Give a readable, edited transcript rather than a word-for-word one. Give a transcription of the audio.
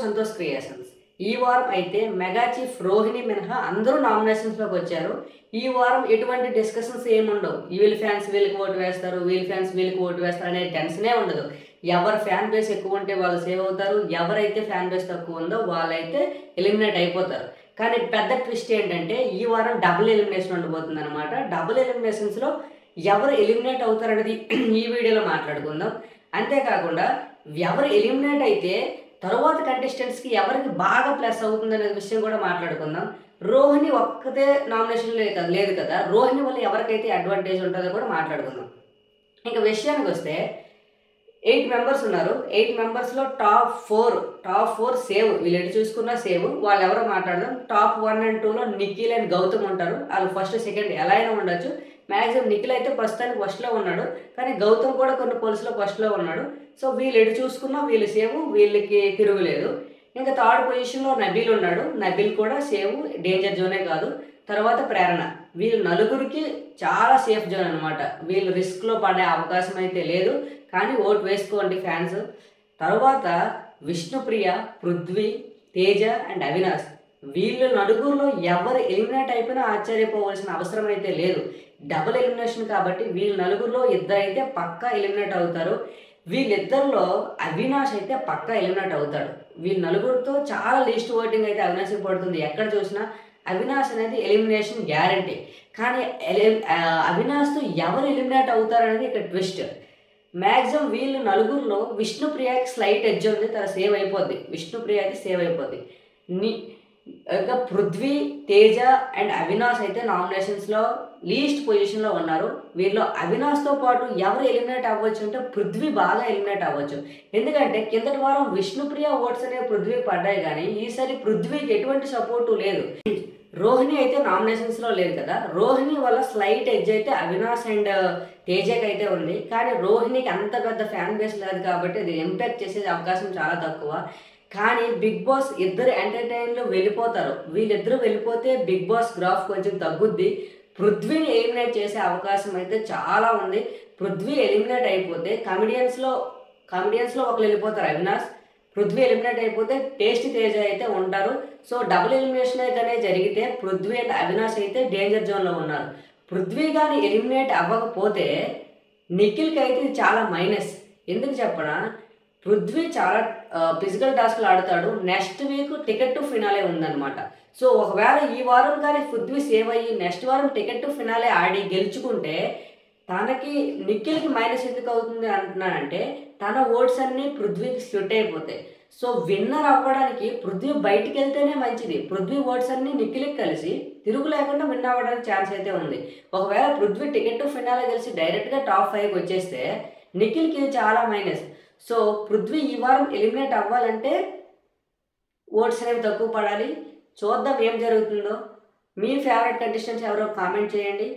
Santosh creations. ఈ వారం అయితే మెగా చీఫ్ రోహిణి మినహా అందరూ నామినేషన్స్లోకి వచ్చారు. ఈ వారం ఎటువంటి డిస్కషన్స్ ఏముండవు. వీళ్ళ ఫ్యాన్స్ వీళ్ళకి ఓటు వేస్తారు, వీళ్ళ ఫ్యాన్స్ వీళ్ళకి ఓటు వేస్తారు అనే టెన్షనే ఉండదు. ఎవరు ఫ్యాన్ బేస్ ఎక్కువ ఉంటే వాళ్ళు సేవ్ అవుతారు, ఎవరైతే ఫ్యాన్ బేస్ తక్కువ ఉందో వాళ్ళైతే ఎలిమినేట్ అయిపోతారు. కానీ పెద్ద ట్విస్ట్ ఏంటంటే ఈ వారం డబుల్ ఎలిమినేషన్ ఉండబోతుంది అనమాట. డబుల్ ఎలిమినేషన్స్లో ఎవరు ఎలిమినేట్ అవుతారనేది ఈ వీడియోలో మాట్లాడుకుందాం. అంతేకాకుండా ఎవరు ఎలిమినేట్ అయితే తరువాత కంటెస్టెంట్స్కి ఎవరికి బాగా ప్లస్ అవుతుందనే విషయం కూడా మాట్లాడుకుందాం. రోహిణి ఒక్కతే నామినేషన్ లేదు కదా, రోహిణి వల్ల ఎవరికైతే అడ్వాంటేజ్ ఉంటుందో కూడా మాట్లాడుకుందాం. ఇంకా విషయానికి వస్తే 8 మెంబర్స్ ఉన్నారు. 8 మెంబర్స్లో టాప్ ఫోర్ సేవ్. వీళ్ళు ఎటు చూసుకున్నా సేవ్. వాళ్ళు ఎవరో మాట్లాడదాం. టాప్ 1 and 2లో నిఖిల్ అండ్ గౌతమ్ ఉంటారు. వాళ్ళు ఫస్ట్ సెకండ్ ఎలా అయినా ఉండొచ్చు. మ్యాక్సిమం నిఖిల్ అయితే ప్రస్తుతానికి ఫస్ట్లో ఉన్నాడు, కానీ గౌతమ్ కూడా కొన్ని పోల్స్లో ఫస్ట్లో ఉన్నాడు. సో వీళ్ళు ఎటు చూసుకున్నా వీళ్ళు సేవ్, వీళ్ళకి తిరుగులేదు. ఇంకా థర్డ్ పొజిషన్లో నబీల్ ఉన్నాడు. నబీల్ కూడా సేవ్, డేంజర్ జోనే కాదు. తర్వాత ప్రేరణ. వీళ్ళు నలుగురికి చాలా సేఫ్ జోన్ అనమాట. వీళ్ళు రిస్క్లో పడే అవకాశం అయితే లేదు, కానీ ఓటు వేసుకోండి ఫ్యాన్స్. తర్వాత విష్ణుప్రియ, పృథ్వీ, తేజ అండ్ అవినాష్. వీళ్ళు నలుగురిలో ఎవరు ఎలిమినేట్ అయిపోయినా ఆశ్చర్యపోవాల్సిన అవసరం అయితే లేదు. డబుల్ ఎలిమినేషన్ కాబట్టి వీళ్ళు నలుగురిలో ఇద్దరైతే పక్కా ఎలిమినేట్ అవుతారు. వీళ్ళిద్దరిలో అవినాష్ అయితే పక్కా ఎలిమినేట్ అవుతాడు. వీళ్ళ నలుగురితో చాలా లీస్ట్ ఓటింగ్ అయితే అవినాష్కి పడుతుంది. ఎక్కడ చూసినా అవినాష్ అనేది ఎలిమినేషన్ గ్యారంటీ. కానీ అవినాష్తో ఎవరు ఎలిమినేట్ అవుతారనేది ఇక్కడ ట్విస్ట్. మ్యాక్సిమం వీళ్ళు నలుగురిలో విష్ణుప్రియకి స్లైట్ ఎడ్జ్ ఉంది, తన సేవ్ అయిపోద్ది. విష్ణుప్రియ అయితే సేవ్ అయిపోద్ది. ఇంకా పృథ్వీ, తేజ అండ్ అవినాష్ అయితే నామినేషన్స్లో లీస్ట్ పొజిషన్లో ఉన్నారు. వీళ్ళు అవినాష్తో పాటు ఎవరు ఎలిమినేట్ అవ్వచ్చు అంటే పృథ్వీ బాగా ఎలిమినేట్ అవ్వచ్చు. ఎందుకంటే కిందటి వారం విష్ణుప్రియ ఓట్స్ అనేవి పృథ్వీకి పడ్డాయి, కానీ ఈసారి పృథ్వీకి ఎటువంటి సపోర్టు లేదు. రోహిణి అయితే నామినేషన్స్లో లేదు కదా, రోహిణి వల్ల స్లైట్ ఎడ్జ్ అయితే అవినాష్ అండ్ తేజకి అయితే ఉంది. కానీ రోహిణికి అంత పెద్ద ఫ్యాన్ బేస్ లేదు కాబట్టి అది ఇంపాక్ట్ చేసే అవకాశం చాలా తక్కువ. కానీ బిగ్ బాస్ ఇద్దరు ఎంటర్టైన్లో వెళ్ళిపోతారు. వీళ్ళిద్దరూ వెళ్ళిపోతే బిగ్ బాస్ గ్రాఫ్ కొంచెం తగ్గుద్ది. పృథ్వీని ఎలిమినేట్ చేసే అవకాశం అయితే చాలా ఉంది. పృథ్వీ ఎలిమినేట్ అయిపోతే కామెడియన్స్లో ఒకరు వెళ్ళిపోతారు. అవినాష్, పృథ్వీ ఎలిమినేట్ అయిపోతే టేస్ట్ తేజ అయితే ఉంటారు. సో డబుల్ ఎలిమినేషన్ అయితేనే జరిగితే పృథ్వీ అండ్ అవినాష్ అయితే డేంజర్ జోన్లో ఉన్నారు. పృథ్వీ కానీ ఎలిమినేట్ అవ్వకపోతే నిఖిల్కి అయితే ఇది చాలా మైనస్. ఎందుకు చెప్పనా, పృథ్వీ చాలా ఫిజికల్ టాస్క్లు ఆడతాడు. Next week ticket to finale ఉందన్నమాట. సో ఒకవేళ ఈ వారం కానీ పృథ్వీ సేవ్ అయ్యి నెక్స్ట్ వారం టికెట్ టు ఫినాలే ఆడి గెలుచుకుంటే తనకి నిఖిల్కి మైనస్ ఎందుకు అవుతుంది అంటున్నానంటే, తన ఓట్స్ అన్నీ పృథ్వీకి స్ప్లిట్ అయిపోతాయి. సో విన్నర్ అవ్వడానికి పృథ్వీ బయటికి వెళ్తేనే మంచిది. పృథ్వీ ఓట్స్ అన్నీ నిఖిల్కి కలిసి తిరుగు లేకుండా విన్ అవ్వడానికి ఛాన్స్ అయితే ఉంది. ఒకవేళ పృథ్వీ టికెట్ టు ఫినాలే కలిసి డైరెక్ట్గా టాప్ 5కి వచ్చేస్తే నిఖిల్కి చాలా మైనస్. సో పృథ్వీ ఈ వారం ఎలిమినేట్ అవ్వాలంటే ఓట్స్ అనేవి తక్కువ పడాలి. చూద్దాం ఏం జరుగుతుందో. మీ ఫేవరెట్ కంటెస్టెంట్స్ ఎవరో కామెంట్ చేయండి.